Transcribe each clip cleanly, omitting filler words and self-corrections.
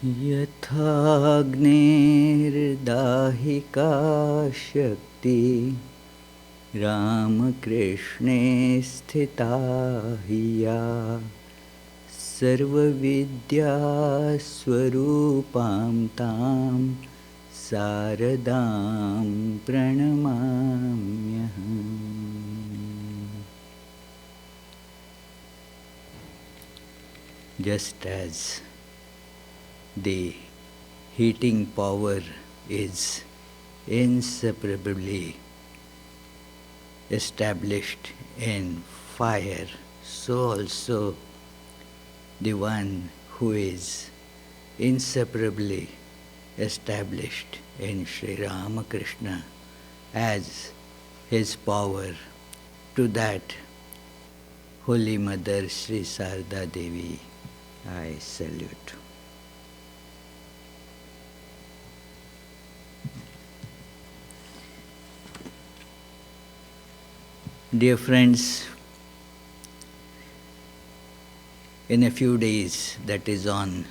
यथाग्नेर्दाहिका शक्ति रामकृष्णे स्थिता हि या सर्वविद्यास्वरूपां तां शारदां प्रणमाम्यहम्. Just as the heating power is inseparably established in fire, so also the one who is inseparably established in Sri Ramakrishna as his power, to that Holy Mother Sri Sarda Devi I salute. Dear friends, in a few days, that is on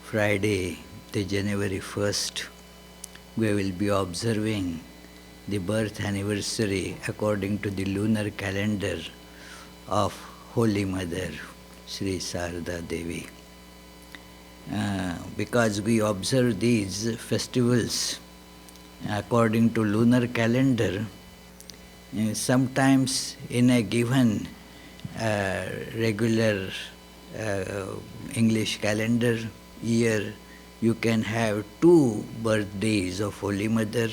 Friday, the January 1st, we will be observing the birth anniversary according to the lunar calendar of Holy Mother, Sri Sarda Devi. Because we observe these festivals according to lunar calendar, sometimes in a given regular English calendar year, you can have 2 birthdays of Holy Mother,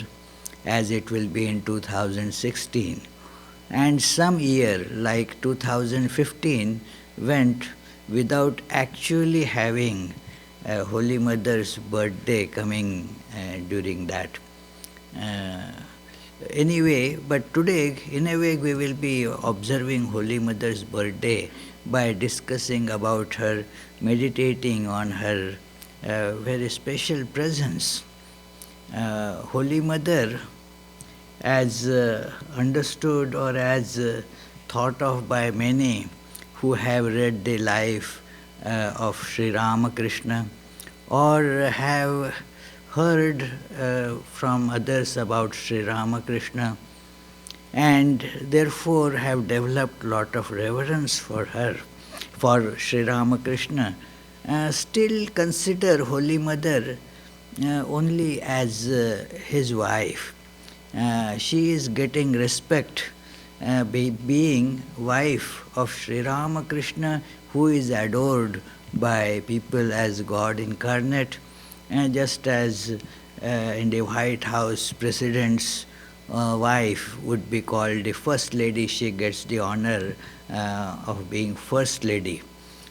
as it will be in 2016. And some year, like 2015, went without actually having Holy Mother's birthday coming during that. Anyway, but today, in a way, we will be observing Holy Mother's birthday by discussing about her, meditating on her very special presence. Holy Mother, as understood or as thought of by many who have read the life of Sri Ramakrishna or have heard from others about Sri Ramakrishna, and therefore have developed lot of reverence for her, for Sri Ramakrishna, still consider Holy Mother only as his wife. She is getting respect being wife of Sri Ramakrishna, who is adored by people as God incarnate, just as in the White House, President's wife would be called the First Lady. She gets the honor of being First Lady.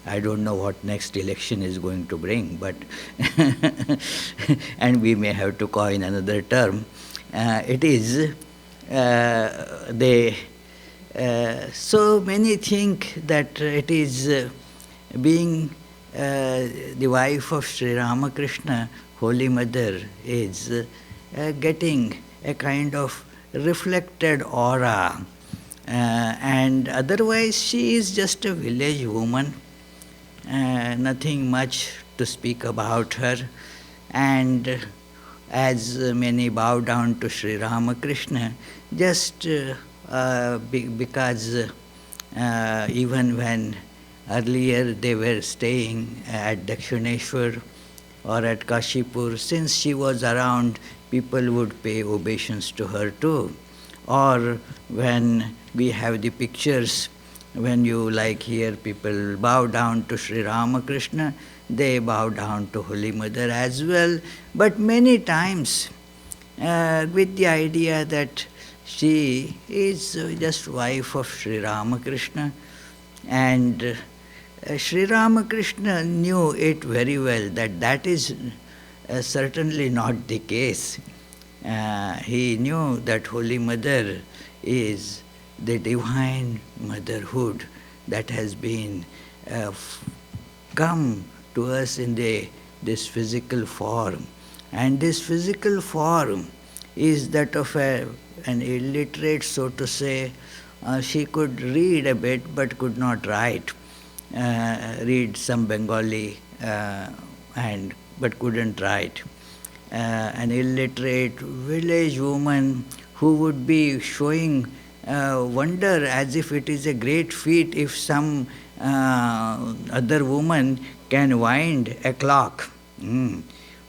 I don't know what next election is going to bring, but and we may have to coin another term. It is so many think that it is being the wife of Sri Ramakrishna, Holy Mother, is getting a kind of reflected aura, and otherwise she is just a village woman, nothing much to speak about her. And as many bow down to Sri Ramakrishna, just because even when earlier they were staying at Dakshineshwar or at Kashipur, since she was around, people would pay obeisance to her too. Or when we have the pictures, when you like here people bow down to Sri Ramakrishna, they bow down to Holy Mother as well, but many times with the idea that she is just wife of Sri Ramakrishna, and Sri Ramakrishna knew it very well that that is certainly not the case. He knew that Holy Mother is the divine motherhood that has been come to us in this physical form. And this physical form is that of an illiterate, so to say. She could read a bit but could not write. Read some Bengali and but couldn't write. An illiterate village woman who would be showing wonder as if it is a great feat if some other woman can wind a clock. And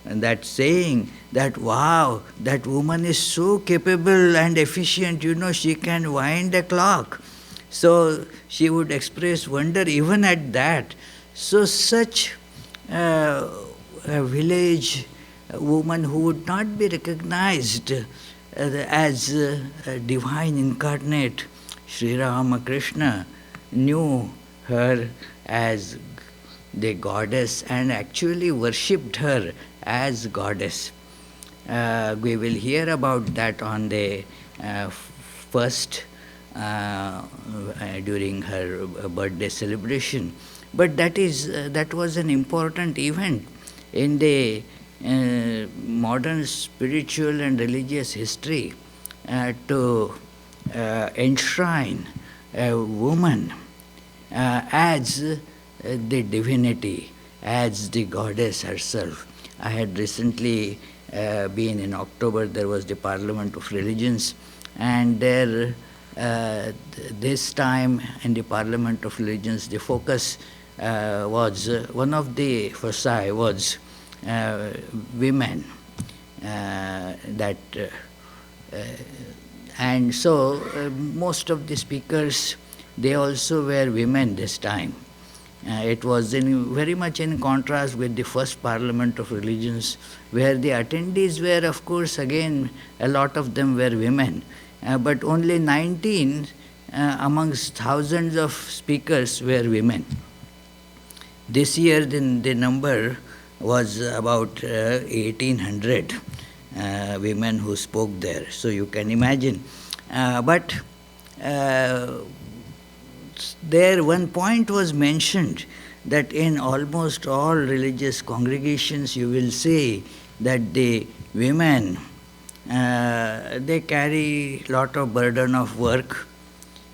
that saying that, wow, that woman is so capable and efficient, she can wind a clock. So she would express wonder even at that. So such a village woman who would not be recognized as a divine incarnate, Sri Ramakrishna knew her as the goddess and actually worshipped her as goddess. We will hear about that on the first during her birthday celebration. But that was an important event in the modern spiritual and religious history to enshrine a woman as the divinity, as the goddess herself. I had recently been in October, there was the Parliament of Religions, and there this time in the Parliament of Religions the focus was, one of the foci was women, and so most of the speakers, they also were women this time. It was very much in contrast with the first Parliament of Religions, where the attendees were, of course, again, a lot of them were women, but only 19 amongst thousands of speakers were women. This year, the number was about 1,800 women who spoke there. So you can imagine. But there one point was mentioned that in almost all religious congregations you will see that the women, they carry a lot of burden of work.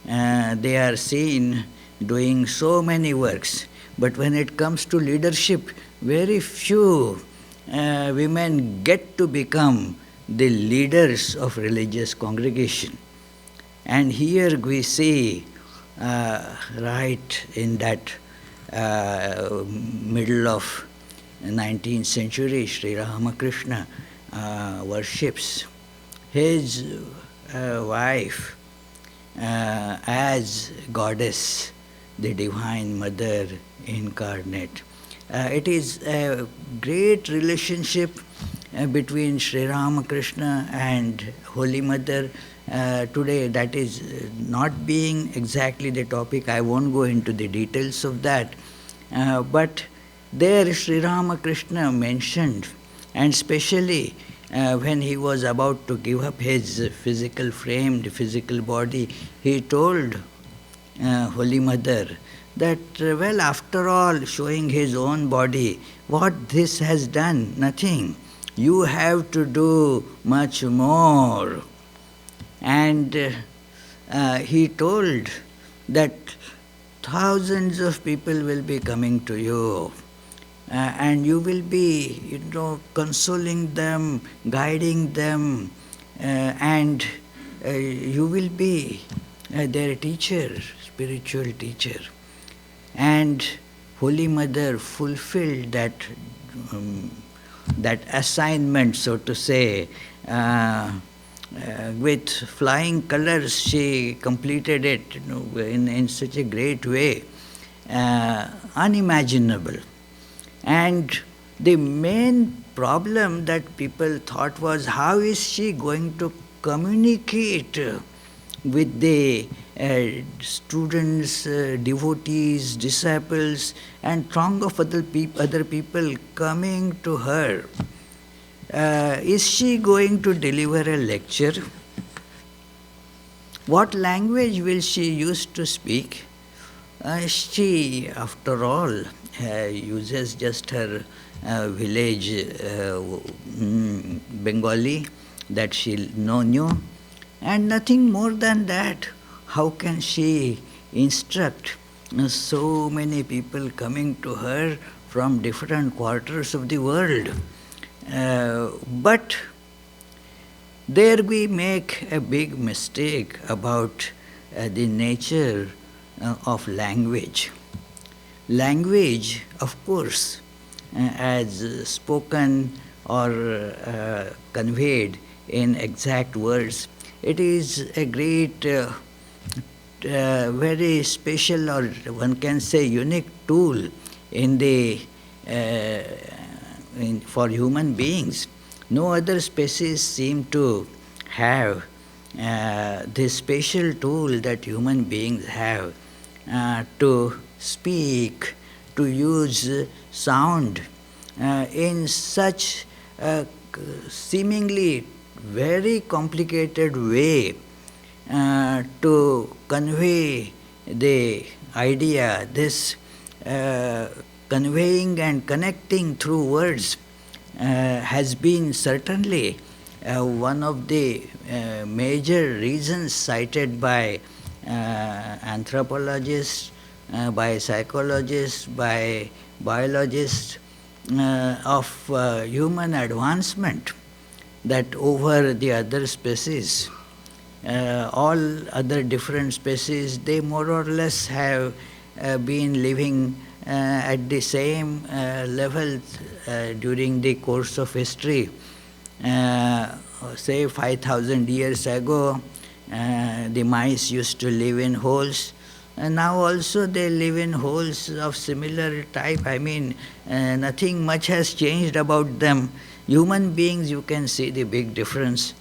They are seen doing so many works. But when it comes to leadership, very few women get to become the leaders of religious congregation. And here we see right in that middle of 19th century, Sri Ramakrishna worships his wife as goddess, the Divine Mother incarnate. It is a great relationship between Sri Ramakrishna and Holy Mother. Today that is not being exactly the topic. I won't go into the details of that. But there Sri Ramakrishna mentioned, and especially when he was about to give up his physical frame, the physical body, he told Holy Mother that, well, after all, showing his own body, what this has done? Nothing. You have to do much more. And he told that thousands of people will be coming to you, and you will be, consoling them, guiding them, and you will be their teacher, spiritual teacher. And Holy Mother fulfilled that assignment, so to say, with flying colors. She completed it in such a great way, unimaginable. And the main problem that people thought was, how is she going to communicate with the students, devotees, disciples, and throng of other people coming to her? Is she going to deliver a lecture? What language will she use to speak? She, after all, uses just her village Bengali that she knew, and nothing more than that. How can she instruct so many people coming to her from different quarters of the world. But there we make a big mistake about the nature of language. Language, of course, as spoken or conveyed in exact words, it is a great, very special, or one can say unique tool in the for human beings. No other species seem to have this special tool that human beings have to speak, to use sound in such a seemingly very complicated way to convey the idea. This conveying and connecting through words has been certainly one of the major reasons cited by anthropologists, by psychologists, by biologists of human advancement, that over the other species, all other different species, they more or less have been living at the same level during the course of history. Say 5,000 years ago, the mice used to live in holes, and now also they live in holes of similar type. I mean, nothing much has changed about them. Human beings, you can see the big difference,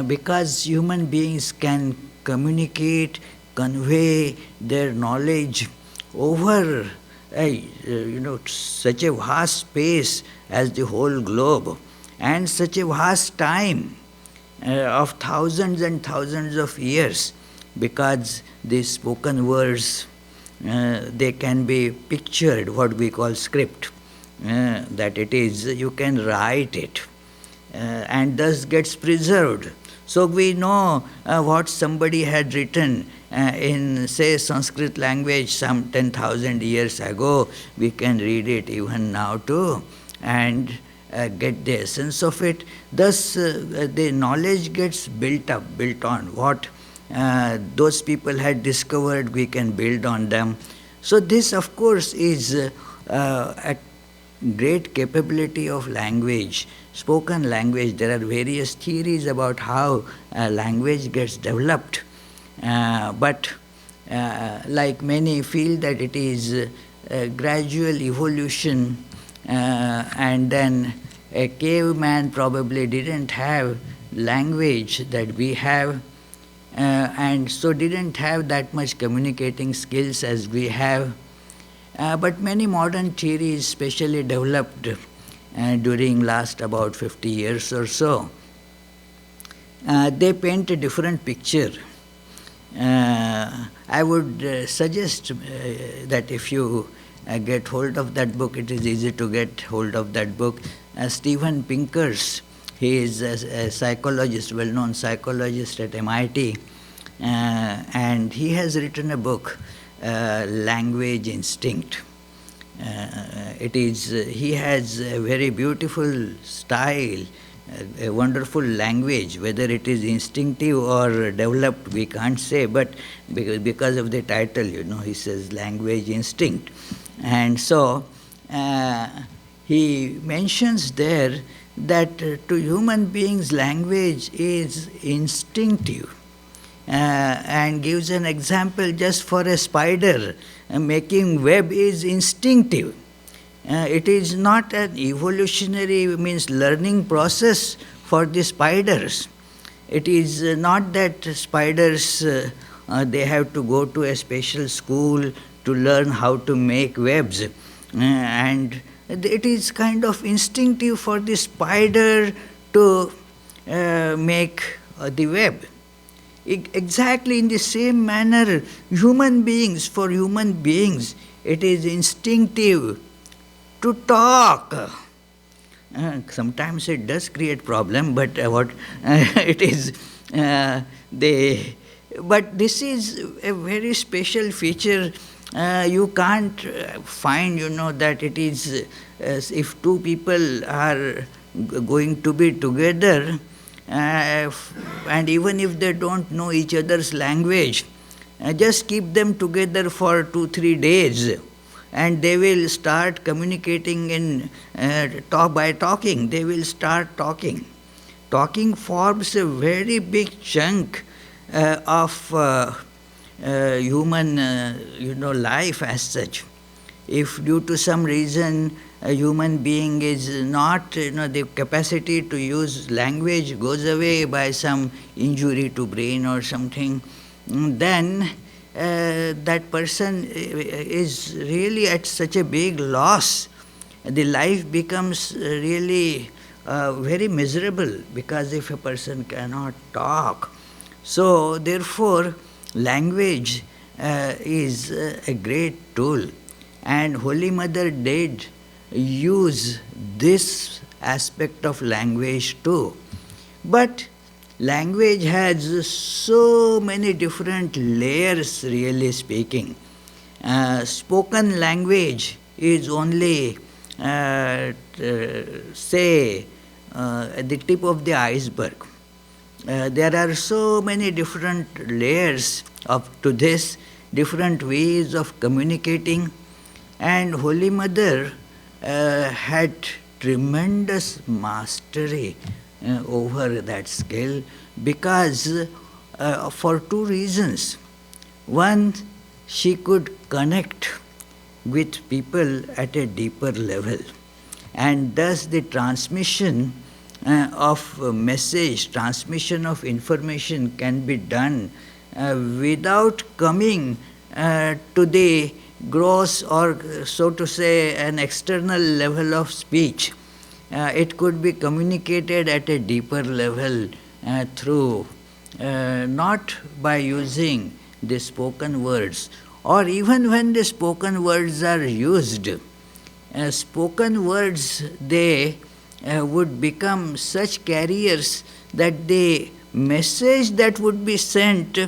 because human beings can communicate, convey their knowledge over such a vast space as the whole globe, and such a vast time of thousands and thousands of years, because these spoken words, they can be pictured, what we call script, that it is, you can write it, and thus gets preserved. So we know what somebody had written in, say, Sanskrit language some 10,000 years ago. We can read it even now too, and get the essence of it. Thus, the knowledge gets built up, built on. What those people had discovered, we can build on them. So this, of course, is a great capability of language, spoken language. There are various theories about how language gets developed, but like many feel that it is a gradual evolution, and then a caveman probably didn't have language that we have, and so didn't have that much communicating skills as we have. But many modern theories, especially developed during last about 50 years or so, they paint a different picture. I would suggest that if you get hold of that book, it is easy to get hold of that book. Steven Pinker's, he is a psychologist, well-known psychologist at MIT, and he has written a book, Language Instinct. He has a very beautiful style, a wonderful language. Whether it is instinctive or developed, we can't say, but because of the title, he says language instinct. And so he mentions there that to human beings language is instinctive, and gives an example just for a spider. Making web is instinctive. It is not an evolutionary, means learning process for the spiders. It is not that spiders, they have to go to a special school to learn how to make webs. And it is kind of instinctive for the spider to make the web. Exactly in the same manner, for human beings, it is instinctive to talk. Sometimes it does create problem, but it is but this is a very special feature You can't find, that it is, if two people are going to be together, and even if they don't know each other's language, just keep them together for 2 3 days, and they will start communicating in by talking. They will start talking. Talking forms a very big chunk of human, life as such. If due to some reason a human being is not, the capacity to use language goes away by some injury to brain or something, then that person is really at such a big loss. The life becomes really very miserable, because if a person cannot talk. So therefore, language is a great tool, and Holy Mother did use this aspect of language too. But language has so many different layers, really speaking. Spoken language is only, say, the tip of the iceberg. There are so many different layers to this, different ways of communicating, and Holy Mother had tremendous mastery over that skill, because for two reasons. One, she could connect with people at a deeper level, and thus the transmission of message, transmission of information can be done without coming to the gross, or so to say, an external level of speech. It could be communicated at a deeper level through, not by using the spoken words, or even when the spoken words are used. Spoken words, they would become such carriers that the message that would be sent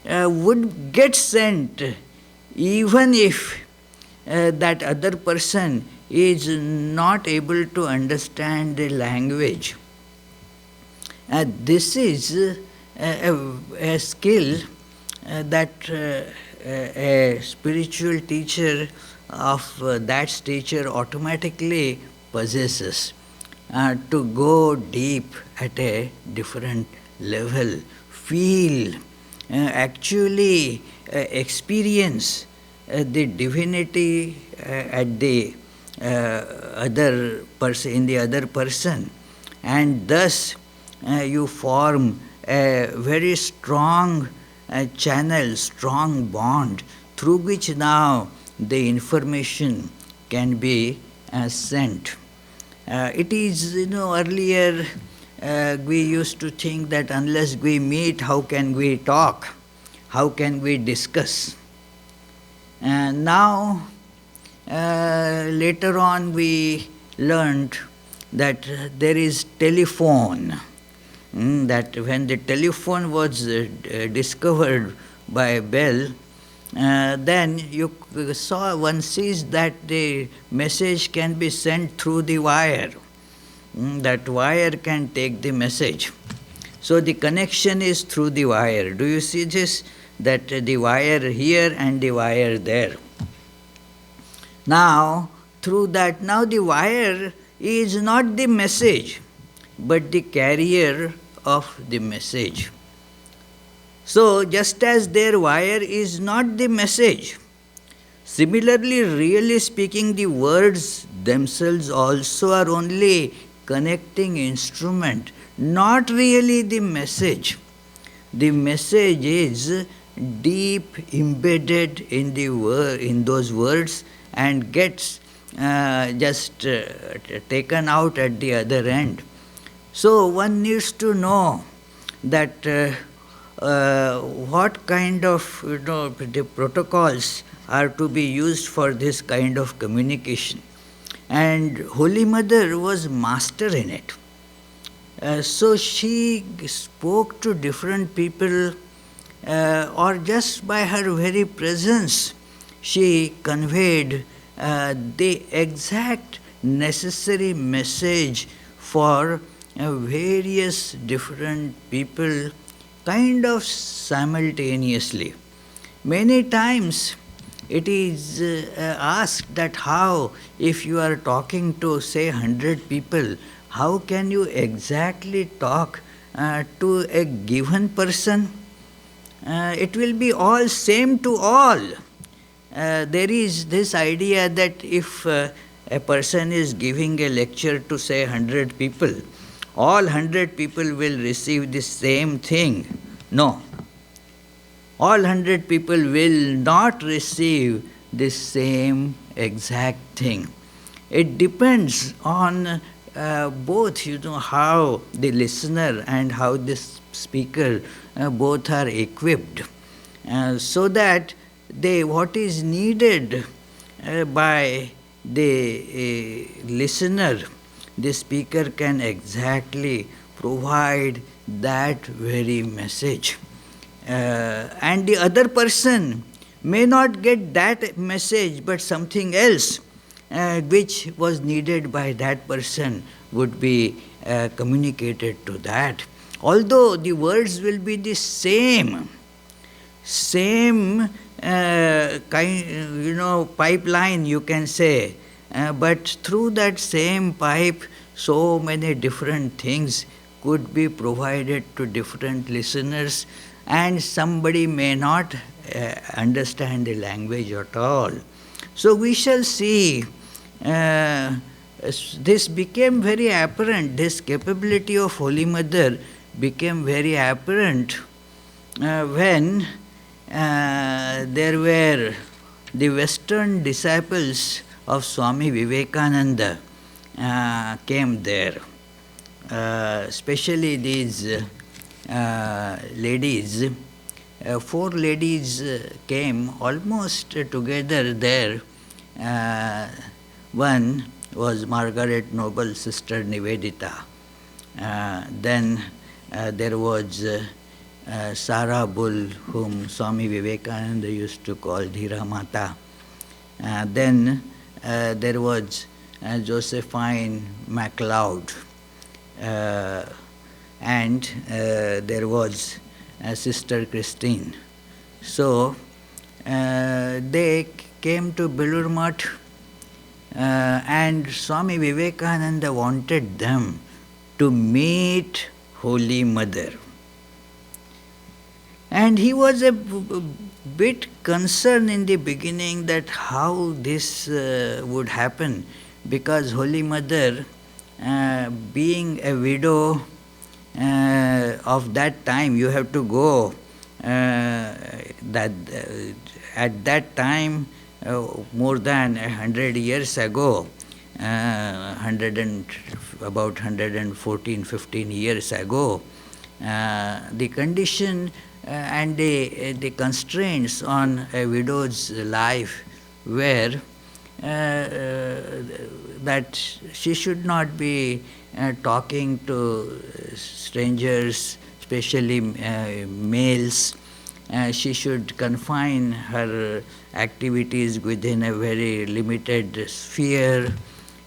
would get sent, even if that other person is not able to understand the language. This is a skill that a spiritual teacher of that stature automatically possesses, to go deep at a different level, feel, actually experience the divinity at the other person, in the other person, and thus you form a very strong channel, strong bond, through which now the information can be sent. It is, earlier we used to think that unless we meet, how can we talk? How can we discuss? Now, later on we learned that there is telephone. That when the telephone was discovered by Bell, then one sees that the message can be sent through the wire. That wire can take the message. So the connection is through the wire. Do you see this? That the wire here and the wire there. Now, through that, now the wire is not the message, but the carrier of the message. So, just as their wire is not the message, similarly, really speaking, the words themselves also are only connecting instrument, not really the message. The message is deep embedded in in those words, and gets just taken out at the other end. So one needs to know that what kind of the protocols are to be used for this kind of communication. And Holy Mother was master in it. So she spoke to different people, or just by her very presence, she conveyed the exact necessary message for various different people kind of simultaneously. Many times it is asked that how, if you are talking to say 100 people, how can you exactly talk to a given person? It will be all same to all. There is this idea that if a person is giving a lecture to say 100 people, all 100 people will receive the same thing. No. All 100 people will not receive the same exact thing. It depends on both, how the listener and how the speaker both are equipped, so that what is needed by the listener, the speaker can exactly provide that very message. And the other person may not get that message, but something else which was needed by that person would be communicated to that. Although the words will be the same pipeline, you can say, but through that same pipe, so many different things could be provided to different listeners, and somebody may not understand the language at all. So we shall see, this became very apparent, this capability of Holy Mother became very apparent when there were the Western disciples of Swami Vivekananda came there. Especially these ladies, 4 ladies came almost together there. One was Margaret Noble, Sister Nivedita. Then there was Sarah Bull, whom Swami Vivekananda used to call Dhira Mata. Then there was Josephine MacLeod. And there was Sister Christine. So they came to Belur Math, and Swami Vivekananda wanted them to meet Holy Mother. And he was a bit concerned in the beginning that how this would happen, because Holy Mother, being a widow of that time, you have to go at that time, more than 100 years ago, about 114, 15 years ago, the condition and the constraints on a widow's life were that she should not be talking to strangers, especially males. She should confine her activities within a very limited sphere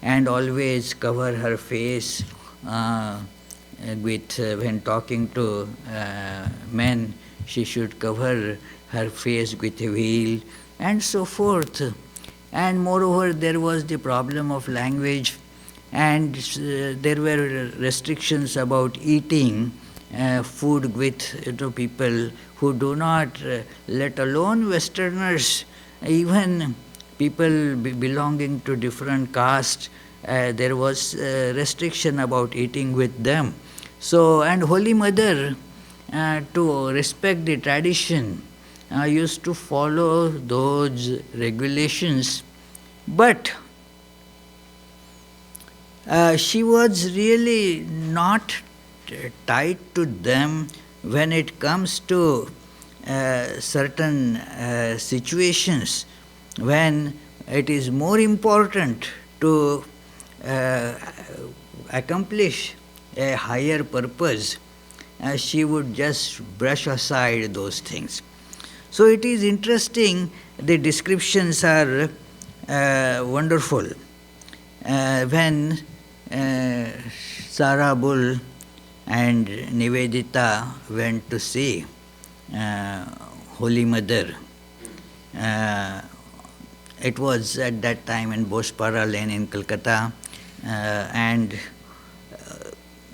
and always cover her face when talking to men. She should cover her face with a veil and so forth. And moreover, there was the problem of language, and there were restrictions about eating food with people who do not, let alone Westerners, even people belonging to different castes, there was restriction about eating with them. So, and Holy Mother, to respect the tradition, used to follow those regulations, but she was really not tied to them when it comes to certain situations when it is more important to accomplish a higher purpose. She would just brush aside those things. So it is interesting the descriptions are wonderful. When Sarah Bull and Nivedita went to see Holy Mother, it was at that time in Bospara Lane in Calcutta, and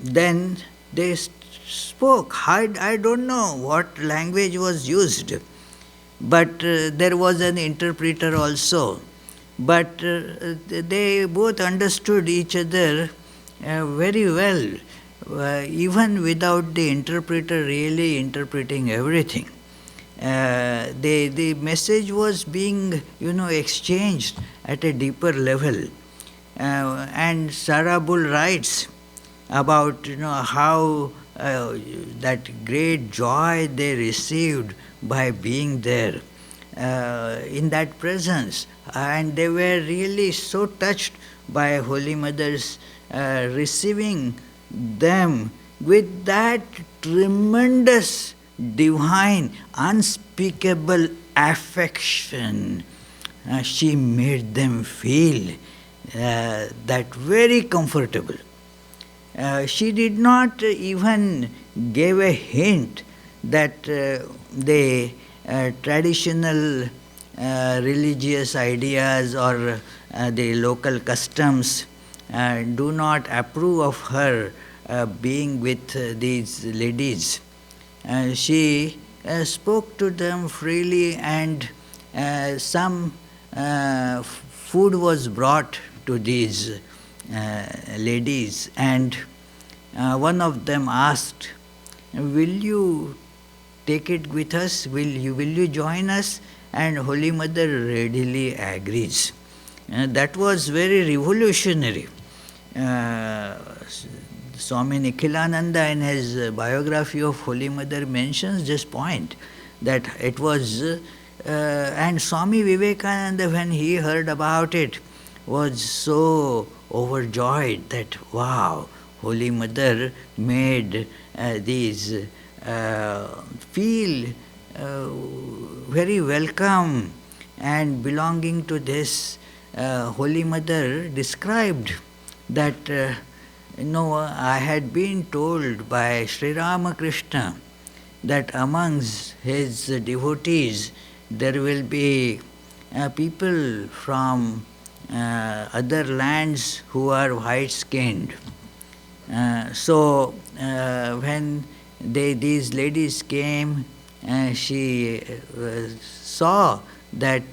then they spoke. I don't know what language was used, but there was an interpreter also. But they both understood each other very well, even without the interpreter really interpreting everything. The message was being, exchanged at a deeper level. And Sarah Bull writes about, how that great joy they received by being there in that presence, and they were really so touched by Holy Mother's receiving them with that tremendous, divine, unspeakable affection. She made them feel that very comfortable. She did not even give a hint that the traditional religious ideas or the local customs do not approve of her being with these ladies. She spoke to them freely, and some food was brought to these ladies, and one of them asked, "Will you take it with us? Will you join us?" And Holy Mother readily agrees. That was very revolutionary. Swami Nikhilananda in his biography of Holy Mother mentions this point, that it was, and Swami Vivekananda, when he heard about it, was so overjoyed that, wow, Holy Mother made these feel very welcome and belonging to this. Holy Mother described that, I had been told by Sri Ramakrishna that amongst his devotees there will be people from other lands who are white-skinned. So when these ladies came, she saw that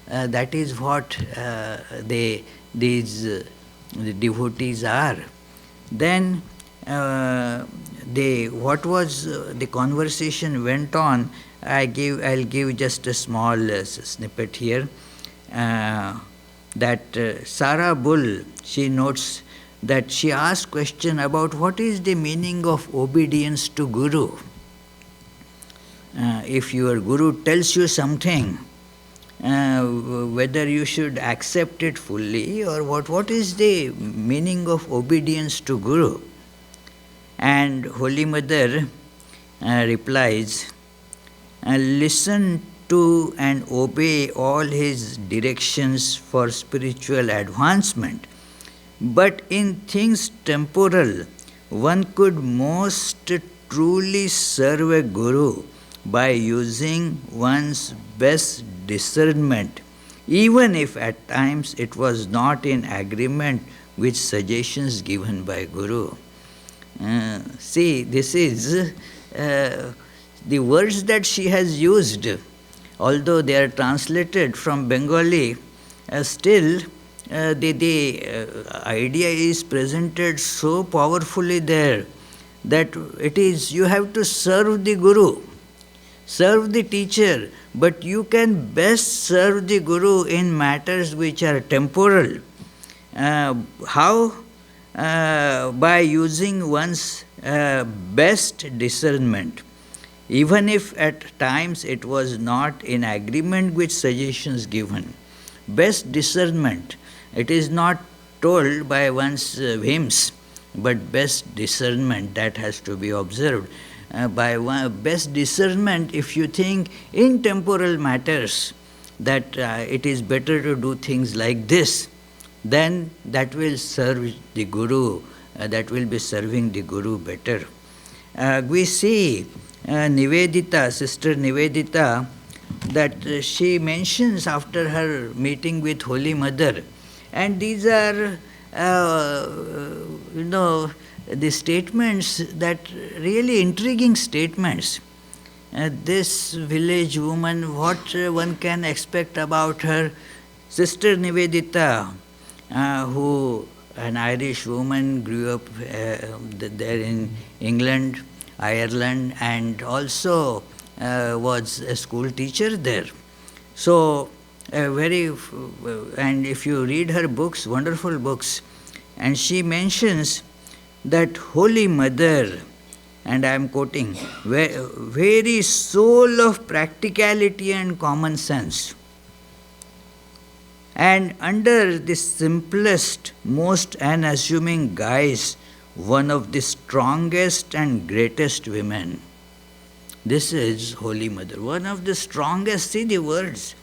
that is what these devotees are. Then what was the conversation went on. I'll give just a small snippet here. That Sarah Bull, she notes that she asked question about what is the meaning of obedience to Guru. If your Guru tells you something, whether you should accept it fully or what is the meaning of obedience to Guru? And Holy Mother replies, listen to and obey all his directions for spiritual advancement. But in things temporal, one could most truly serve a Guru by using one's best discernment, even if at times it was not in agreement with suggestions given by Guru. See, this is the words that she has used, although they are translated from Bengali, still the idea is presented so powerfully there that it is, you have to serve the Guru, serve the teacher, but you can best serve the Guru in matters which are temporal. How? By using one's best discernment, even if at times it was not in agreement with suggestions given. Best discernment, it is not told by one's whims, but best discernment that has to be observed. By best discernment, if you think in temporal matters, that it is better to do things like this, then that will serve the Guru, that will be serving the Guru better. We see Nivedita, Sister Nivedita, that she mentions after her meeting with Holy Mother, and these are, the statements that really intriguing statements. This village woman, what one can expect about her? Sister Nivedita, who an Irish woman, grew up there in England, Ireland, and also was a school teacher there. So, and if you read her books, wonderful books, and she mentions that Holy Mother, and I am quoting, very soul of practicality and common sense. And under the simplest, most unassuming guise, one of the strongest and greatest women. This is Holy Mother, one of the strongest, see the words,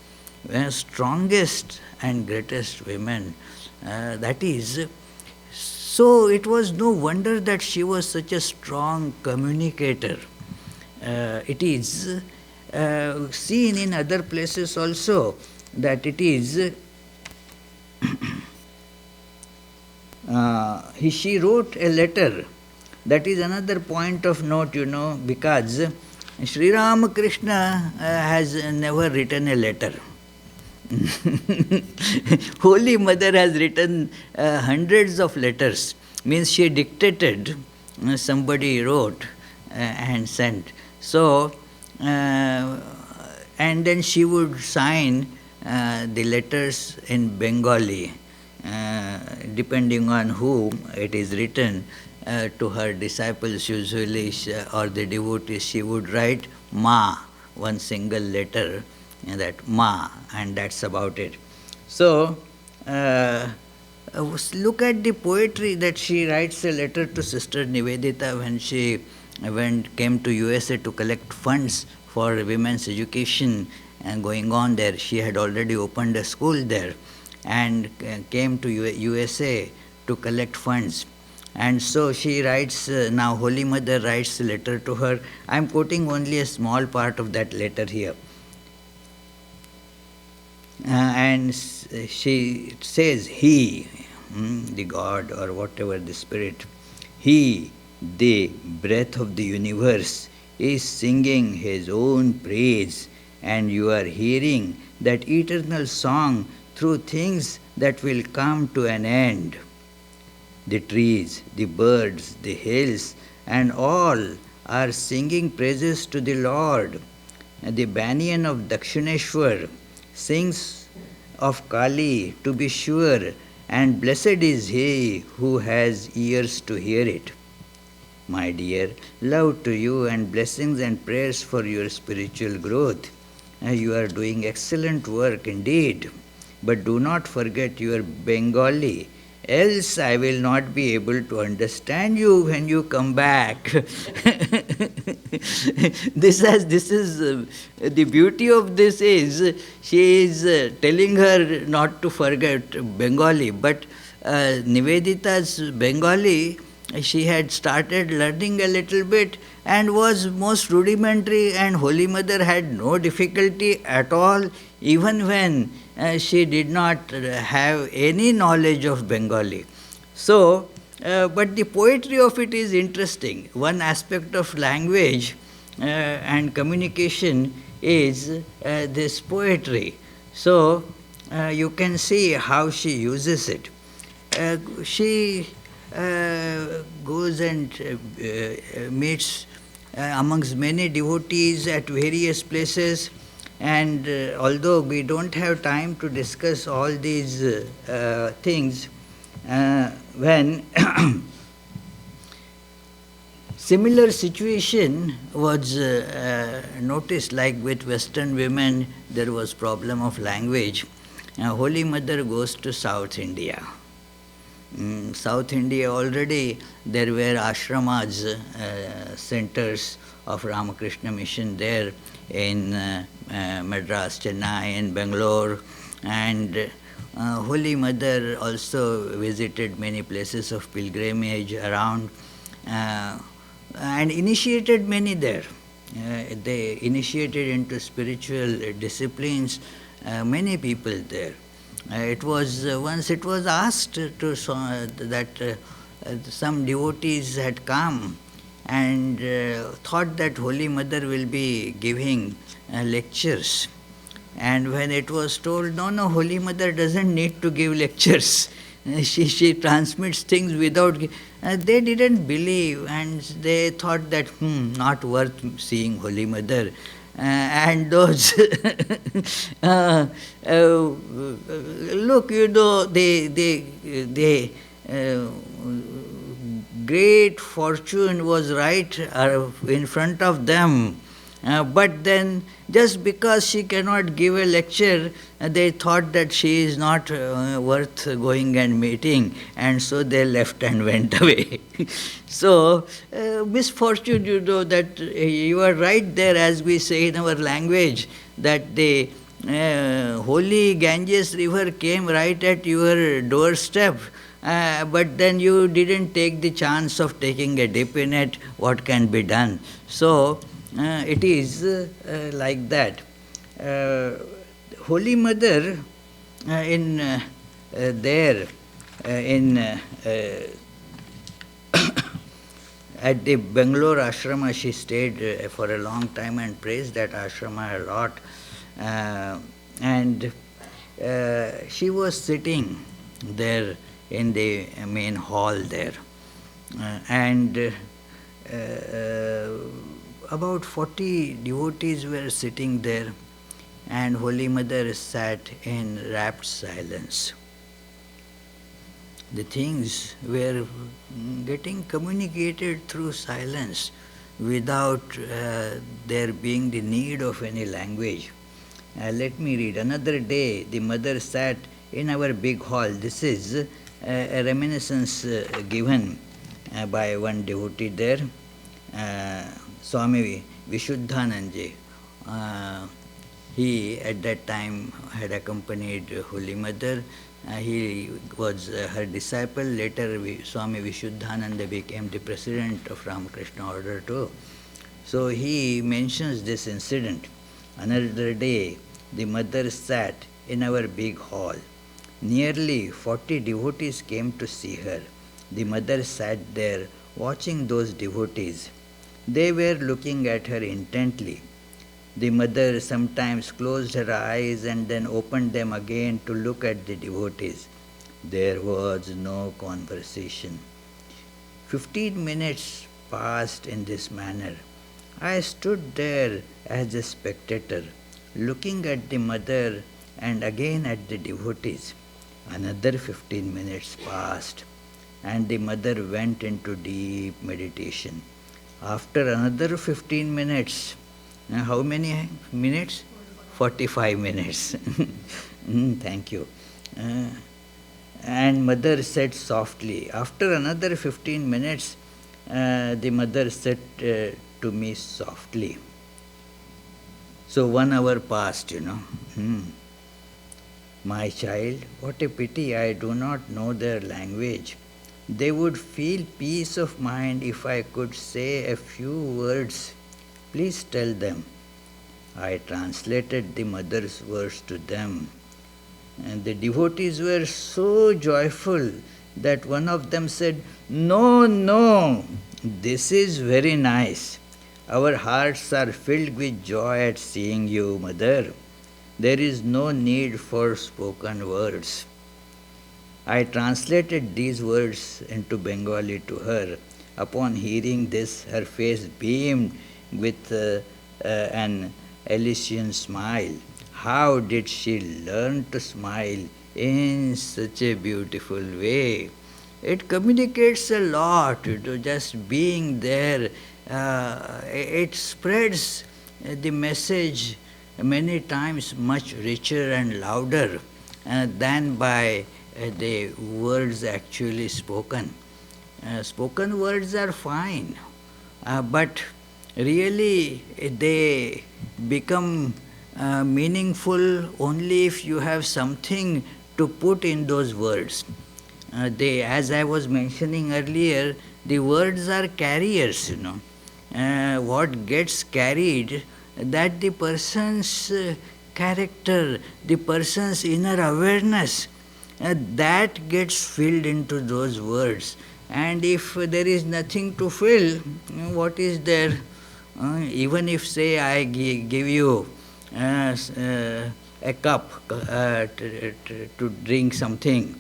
strongest and greatest women. That is, so it was no wonder that she was such a strong communicator. It is seen in other places also that it is she wrote a letter. That is another point of note, because Sri Ramakrishna has never written a letter. Holy Mother has written hundreds of letters. Means she dictated, somebody wrote and sent. So, and then she would sign the letters in Bengali, depending on whom it is written. To her disciples usually, or the devotees, she would write Ma, one single letter, that Ma, and that's about it. So, look at the poetry that she writes a letter to Sister Nivedita when she came to USA to collect funds for women's education and going on there. She had already opened a school there and came to USA to collect funds. And so she writes, now Holy Mother writes a letter to her. I am quoting only a small part of that letter here. And she says, He, the God or whatever the Spirit, He, the breath of the universe, is singing His own praise, and you are hearing that eternal song through things that will come to an end. The trees, the birds, the hills, and all are singing praises to the Lord. The banyan of Dakshineshwar sings of Kali, to be sure, and blessed is he who has ears to hear it. My dear, love to you and blessings and prayers for your spiritual growth. You are doing excellent work indeed, but do not forget your Bengali, else I will not be able to understand you when you come back. This is the beauty of this is, she is telling her not to forget Bengali, but Nivedita's Bengali, she had started learning a little bit and was most rudimentary, and Holy Mother had no difficulty at all, even when she did not have any knowledge of Bengali. So, but the poetry of it is interesting. One aspect of language and communication is this poetry. So, you can see how she uses it. She goes and meets amongst many devotees at various places, and although we don't have time to discuss all these things, when similar situation was noticed, like with Western women, there was problem of language. Holy Mother goes to South India. South India already there were ashramas, centers of Ramakrishna mission there, in Madras, Chennai, and Bangalore, and Holy Mother also visited many places of pilgrimage around and initiated many there. They initiated into spiritual disciplines many people there. It was once it was asked that some devotees had come and thought that Holy Mother will be giving lectures. And when it was told, no, Holy Mother doesn't need to give lectures. She transmits things without. They didn't believe, and they thought that not worth seeing Holy Mother. And those look, they great fortune was right in front of them. But then, just because she cannot give a lecture, they thought that she is not worth going and meeting, and so they left and went away. So, misfortune, that you are right there, as we say in our language, that the holy Ganges river came right at your doorstep. But then you didn't take the chance of taking a dip in it. What can be done? So, it is like that. Holy Mother in there in at the Bangalore ashrama, she stayed for a long time and praised that ashrama a lot. And she was sitting there in the main hall there. And about 40 devotees were sitting there, and Holy Mother sat in rapt silence. The things were getting communicated through silence without there being the need of any language. Let me read. Another day, the mother sat in our big hall. This is a reminiscence given by one devotee there, Swami Vishuddhananda. He at that time had accompanied Holy Mother. He was her disciple. Later, Swami Vishuddhananda became the president of Ramakrishna order too. So he mentions this incident. Another day, the mother sat in our big hall. Nearly 40 devotees came to see her. The mother sat there watching those devotees. They were looking at her intently. The mother sometimes closed her eyes and then opened them again to look at the devotees. There was no conversation. 15 minutes passed in this manner. I stood there as a spectator, looking at the mother and again at the devotees. Another 15 minutes passed, and the mother went into deep meditation. After another 15 minutes, how many minutes? 45 minutes. Thank you. And mother said softly. After another 15 minutes, the mother said to me softly. So 1 hour passed, My child, what a pity I do not know their language. They would feel peace of mind if I could say a few words. Please tell them. I translated the mother's words to them. And the devotees were so joyful that one of them said, No, this is very nice. Our hearts are filled with joy at seeing you, Mother. There is no need for spoken words. I translated these words into Bengali to her. Upon hearing this, her face beamed with an Elysian smile. How did she learn to smile in such a beautiful way? It communicates a lot, just being there. It spreads the message many times much richer and louder than by the words actually spoken. Spoken words are fine, but really they become meaningful only if you have something to put in those words. As I was mentioning earlier, the words are carriers. What gets carried, that the person's character, the person's inner awareness, that gets filled into those words. And if there is nothing to fill, what is there? Even if, say, I give you a cup to drink something,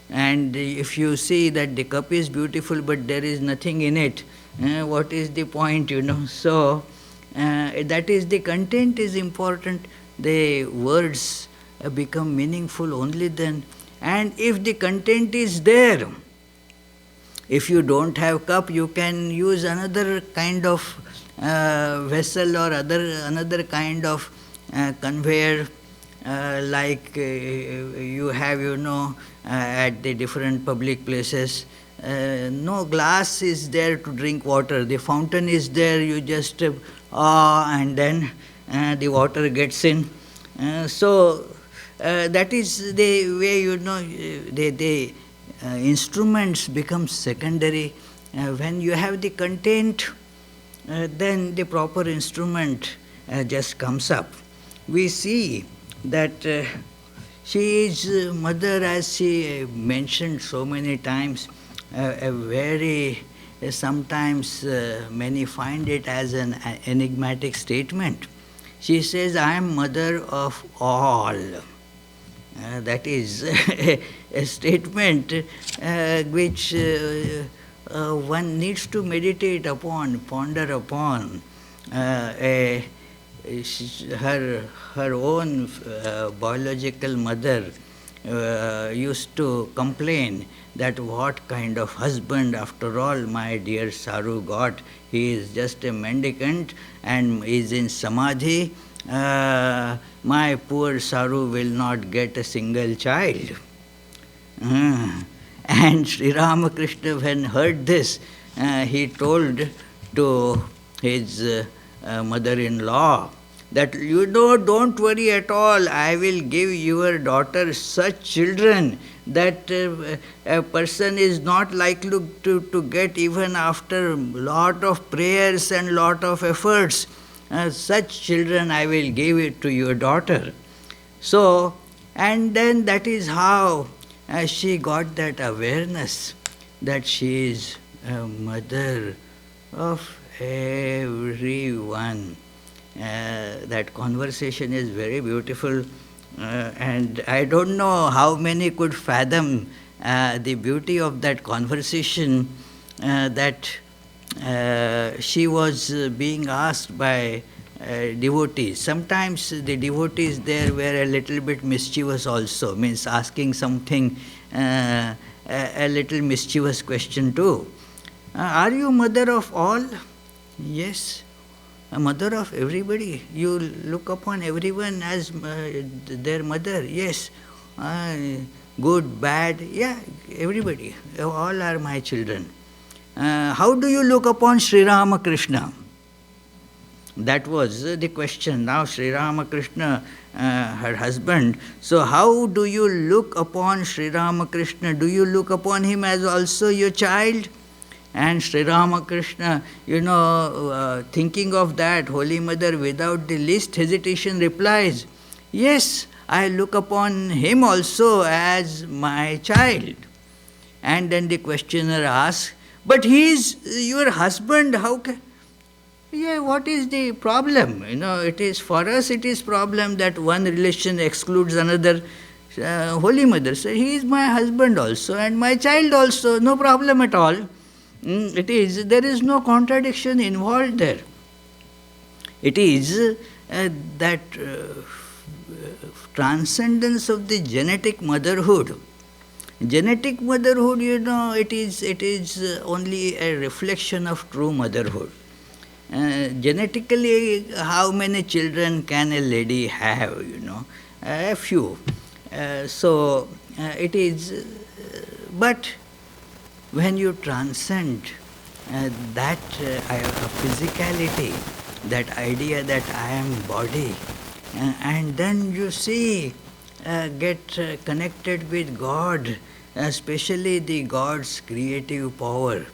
and if you see that the cup is beautiful but there is nothing in it, what is the point? So that is, the content is important. The words become meaningful only then. And if the content is there, if you don't have cup, you can use another kind of vessel or another kind of conveyor, like you have, at the different public places. No glass is there to drink water. The fountain is there. You just and then the water gets in. So that is the way, the instruments become secondary. When you have the content, then the proper instrument just comes up. We see that she is mother, as she mentioned so many times, a very, sometimes many find it as an enigmatic statement. She says, I am mother of all. That is a statement which one needs to meditate upon, ponder upon. Her own biological mother used to complain that what kind of husband, after all, my dear Saru got. He is just a mendicant and is in samadhi. My poor Saru will not get a single child. And Sri Ramakrishna, when heard this, he told to his mother-in-law that, don't worry at all, I will give your daughter such children that a person is not likely to get even after lot of prayers and lot of efforts. Such children I will give it to your daughter. So, and then that is how she got that awareness that she is a mother of everyone. That conversation is very beautiful, and I don't know how many could fathom the beauty of that conversation, that she was being asked by devotees. Sometimes the devotees there were a little bit mischievous also, means asking something, a little mischievous question too. Are you mother of all? Yes. A mother of everybody. You look upon everyone as their mother. Yes. Good, bad, yeah, everybody. All are my children. How do you look upon Sri Ramakrishna? That was the question. Now Sri Ramakrishna, her husband, so how do you look upon Sri Ramakrishna? Do you look upon him as also your child? And Sri Ramakrishna, thinking of that, Holy Mother, without the least hesitation replies, yes, I look upon him also as my child. And then the questioner asks, but he is your husband, how can... Yeah, what is the problem? It is, for us it is problem that one relation excludes another. Holy Mother said, he is my husband also and my child also, no problem at all. There is no contradiction involved there. It is that transcendence of the genetic motherhood. Genetic motherhood, it is only a reflection of true motherhood. Genetically, how many children can a lady have, A few. So, it is, but when you transcend that physicality, that idea that I am body, and then you see, get connected with God, especially the God's creative power,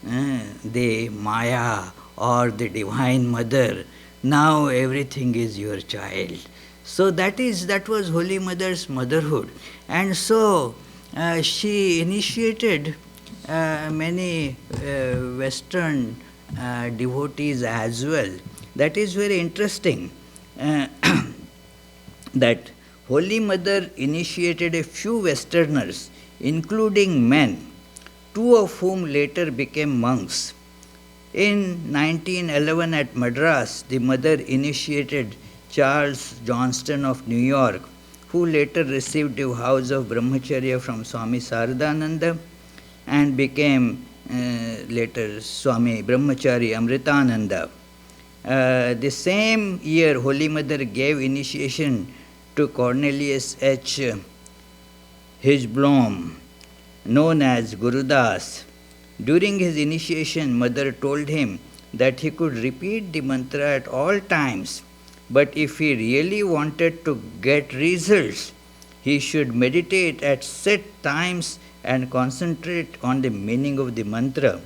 the Maya or the Divine Mother. Now everything is your child. So that was Holy Mother's motherhood, and so she initiated many Western devotees as well. That is very interesting. Uh, that Holy Mother initiated a few Westerners, including men, two of whom later became monks. In 1911 at Madras, the mother initiated Charles Johnston of New York, who later received the vows of Brahmacharya from Swami Saradananda and became later Swami Brahmachari Amritananda. The same year, Holy Mother gave initiation to Cornelius H. Hirschblom, known as Gurudas. During his initiation, Mother told him that he could repeat the mantra at all times, but if he really wanted to get results, he should meditate at set times and concentrate on the meaning of the mantra.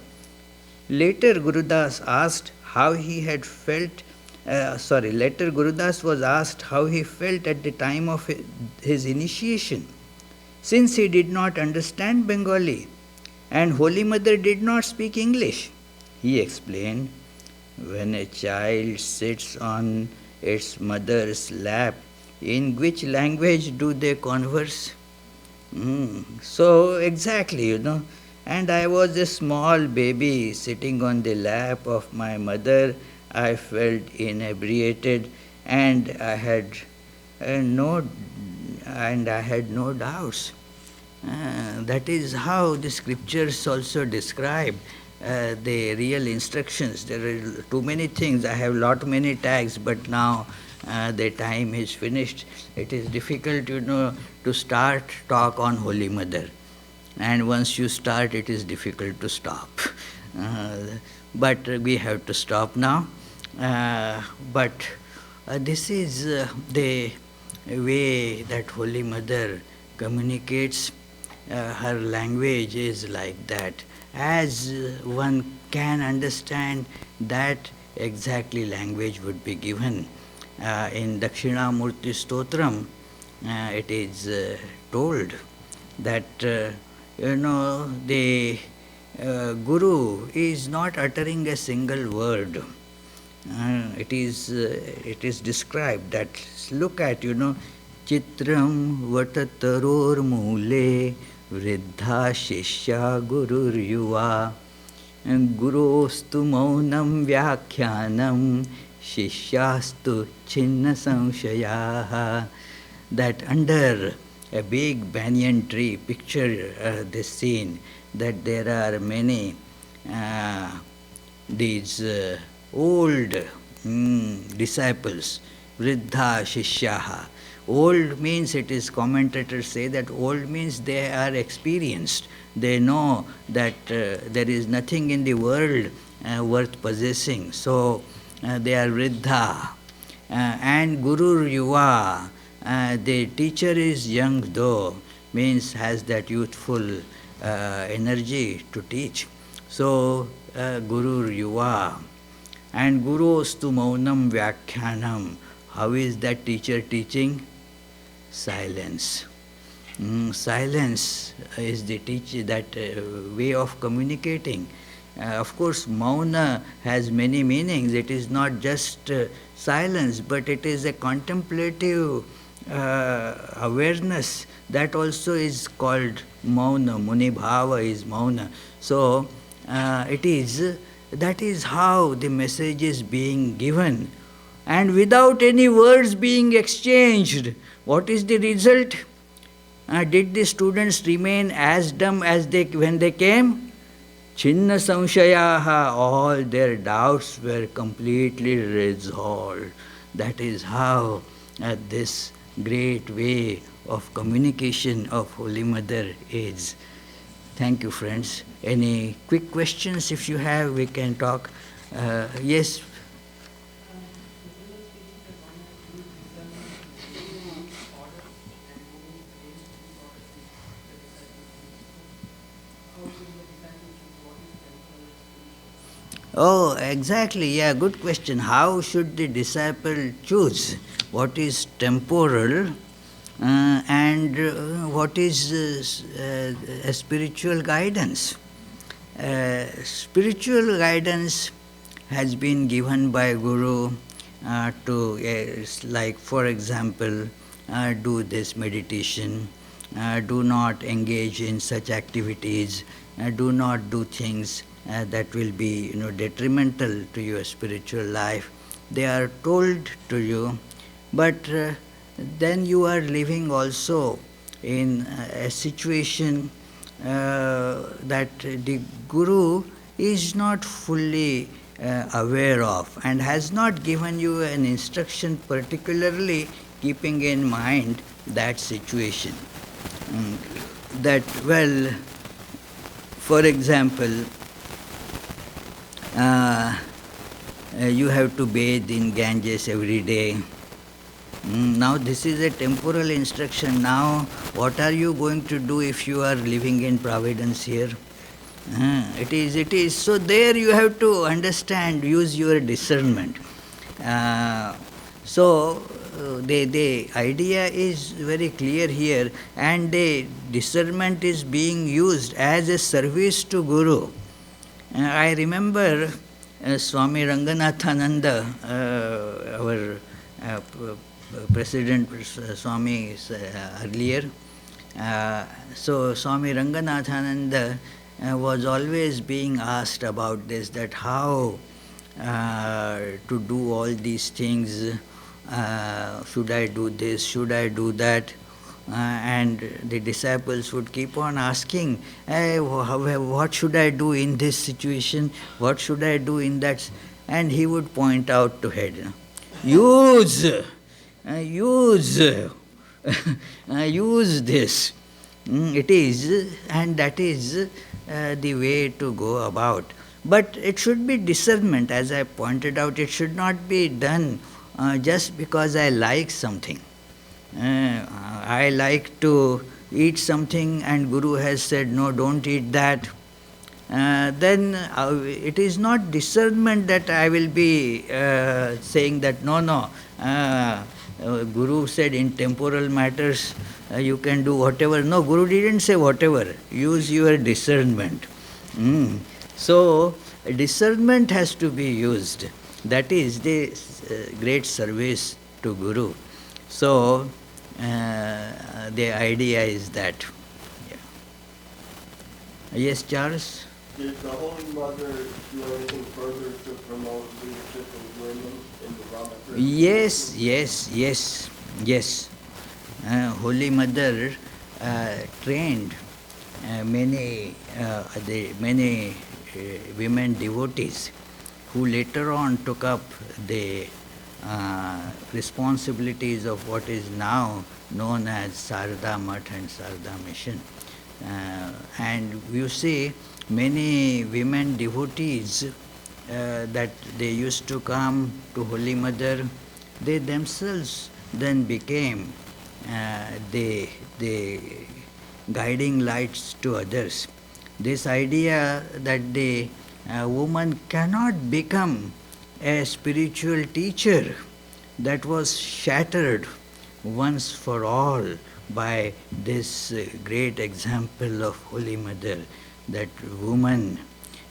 Later, Gurudas asked how he had felt. Later Gurudas was asked how he felt at the time of his initiation, since he did not understand Bengali and Holy Mother did not speak English. He explained, when a child sits on its mother's lap, in which language do they converse? So exactly, and I was a small baby sitting on the lap of my mother. I felt inebriated, and I had no doubts. That is how the scriptures also describe the real instructions. There are too many things. I have many tags, but now the time is finished. It is difficult, to start talk on Holy Mother. And once you start, it is difficult to stop. But we have to stop now. But this is the way that Holy Mother communicates. Her language is like that. As one can understand, that exactly language would be given. In Dakshinamurti Stotram, it is told that, the Guru is not uttering a single word. It is described that, look at, Chitram Vatataror Mule Vriddha Shishya Gurur Yuva Gurostu Maunam Vyakhyanam Shishyastu Chinna Samshayaha. That under a big banyan tree, picture this scene, that there are many these old disciples, Vriddha Shishyaha. Old means, it is commentators say that old means they are experienced. They know that there is nothing in the world worth possessing. So they are Vriddha. And Guru Yuva, the teacher is young though, means has that youthful energy to teach. So Guru Yuva. And Gurostu Maunam Vyakhyanam. How is that teacher teaching? Silence. Silence is the that way of communicating. Of course, Mauna has many meanings. It is not just silence, but it is a contemplative awareness. That also is called Mauna. Munibhava is Mauna. So, that is how the message is being given. And without any words being exchanged, what is the result? Did the students remain as dumb as when they came? Chinna samshayaha, all their doubts were completely resolved. That is how this great way of communication of Holy Mother is. Thank you, friends. Any quick questions if you have, we can talk. Yes? Oh, exactly. Yeah, good question. How should the disciple choose what is temporal and what is a spiritual guidance? Spiritual guidance has been given by Guru to, like, for example, do this meditation, do not engage in such activities, do not do things that will be, detrimental to your spiritual life. They are told to you, but then you are living also in a situation that the Guru is not fully aware of and has not given you an instruction particularly keeping in mind that situation. Mm, That, well, for example, uh, you have to bathe in Ganges every day. Now, this is a temporal instruction. Now, what are you going to do if you are living in Providence here? It is. So, there you have to understand, use your discernment. Uh, the idea is very clear here, and the discernment is being used as a service to Guru. I remember Swami Ranganathananda, our President Swami earlier. So Swami Ranganathananda was always being asked about this, that how to do all these things, should I do this, should I do that? And the disciples would keep on asking, hey, what should I do in this situation, what should I do in that? And he would point out to head, use, use, use this. It is, and that is the way to go about. But it should be discernment, as I pointed out. It should not be done just because I like something. I like to eat something and Guru has said, no, don't eat that. Then it is not discernment that I will be saying that, no, Guru said in temporal matters you can do whatever. No, Guru didn't say whatever. Use your discernment. So, discernment has to be used. That is the great service to Guru. So, the idea is that. Yeah. Yes, Charles? Did the Holy Mother do anything further to promote leadership of women in the Brahma? Yes. Holy Mother trained many women devotees who later on took up the responsibilities of what is now known as Sarda Math and Sarda Mission. And you see, many women devotees that they used to come to Holy Mother, they themselves then became the guiding lights to others. This idea that the woman cannot become a spiritual teacher, that was shattered once for all by this great example of Holy Mother, that woman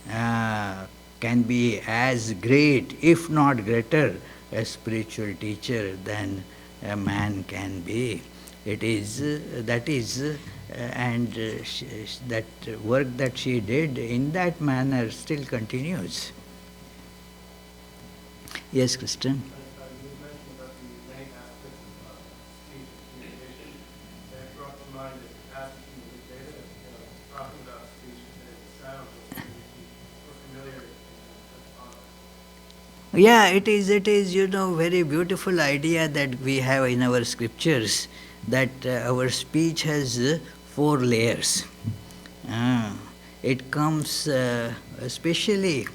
can be as great, if not greater, a spiritual teacher than a man can be. It is that work that she did in that manner still continues. Yes, Christian? You mentioned about the main aspects of speech and communication. And it brought to mind the passage from the Vedanta, talking about speech and sound, which we're familiar with. Yeah, it is, very beautiful idea that we have in our scriptures, that our speech has 4 layers. It comes, especially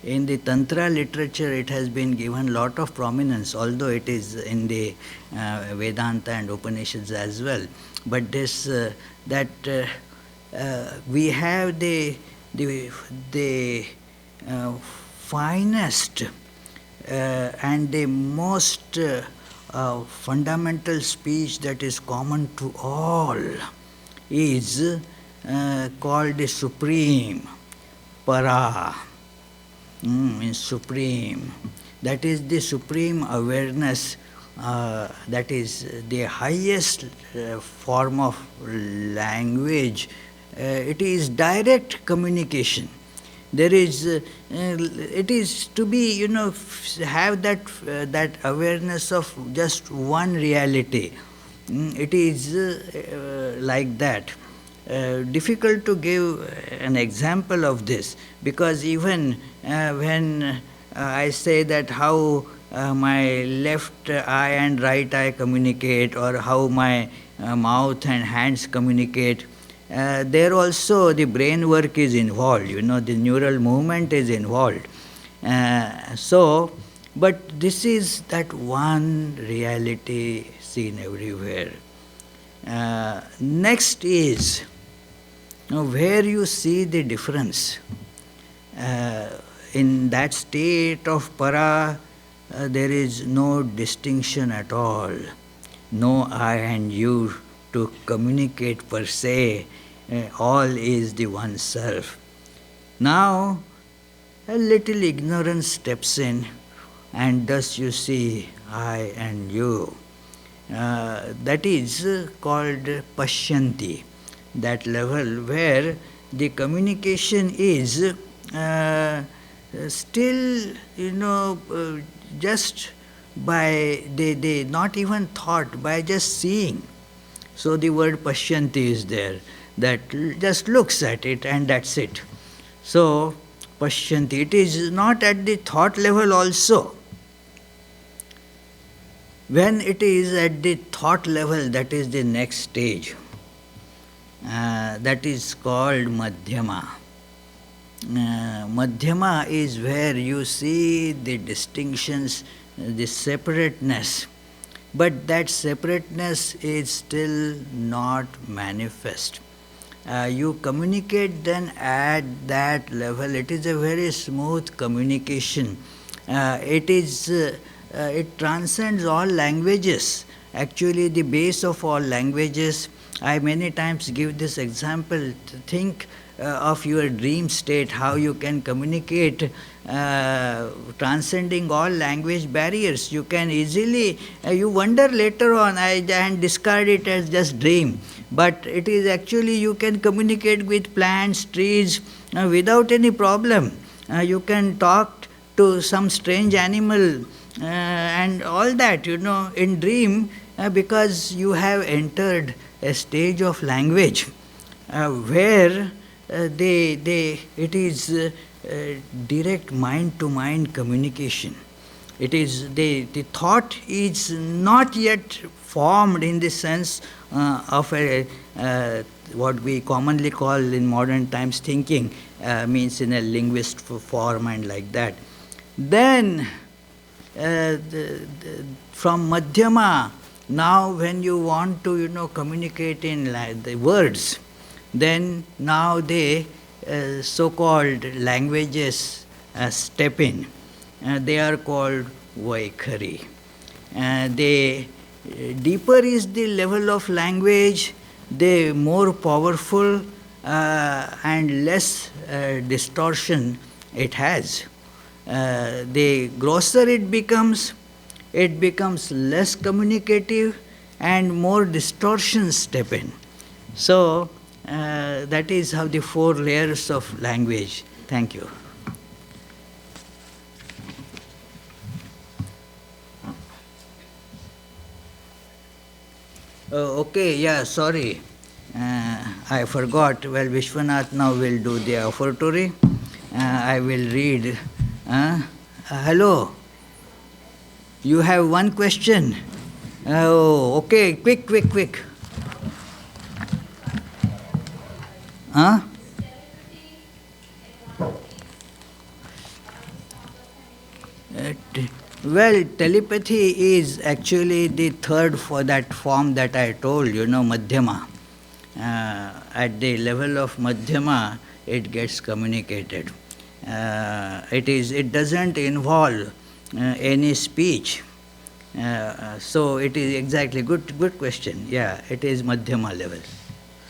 in the Tantra literature, it has been given lot of prominence, although it is in the Vedanta and Upanishads as well. But this, we have the finest and the most fundamental speech that is common to all is called the Supreme, Para, means Supreme. That is the supreme awareness, that is the highest form of language. It is direct communication. There is, it is to be, have that awareness of just one reality. It is like that. Difficult to give an example of this, because even when I say that how my left eye and right eye communicate, or how my mouth and hands communicate, there also the brain work is involved, the neural movement is involved. But this is that one reality seen everywhere. Next is, where you see the difference. In that state of para, there is no distinction at all, no I and you to communicate per se, all is the one self. Now, a little ignorance steps in, and thus you see I and you. That is called pashyanti, that level where the communication is still, just by they not even thought, by just seeing. So the word pashyanti is there, that just looks at it and that's it. So pashyanti, it is not at the thought level also. When it is at the thought level, that is the next stage. That is called madhyama. Madhyama is where you see the distinctions, the separateness, but that separateness is still not manifest. You communicate then at that level. It is a very smooth communication. It transcends all languages. Actually, the base of all languages. I many times give this example. Think of your dream state, how you can communicate transcending all language barriers. You can easily, you wonder later on, and discard it as just dream. But it is actually, you can communicate with plants, trees, without any problem. You can talk to some strange animal and all that, in dream, because you have entered a stage of language where it is direct mind-to-mind communication. It is the thought is not yet formed in the sense of what we commonly call in modern times thinking, means in a linguist form and like that. Then from madhyama, now when you want to communicate in the words, then now the so-called languages step in. They are called vaikhari. The deeper is the level of language, the more powerful and less distortion it has. The grosser it becomes less communicative and more distortions step in. So that is how the 4 layers of language. Thank you. Okay, yeah, sorry. I forgot. Well, Vishwanath now will do the offertory. I will read. Hello. You have one question? Oh, okay, quick. Huh? Well, telepathy is actually the third for that form that I told, madhyama. At the level of madhyama, it gets communicated. It doesn't involve any speech. So it is exactly good question. Yeah, it is Madhyama level.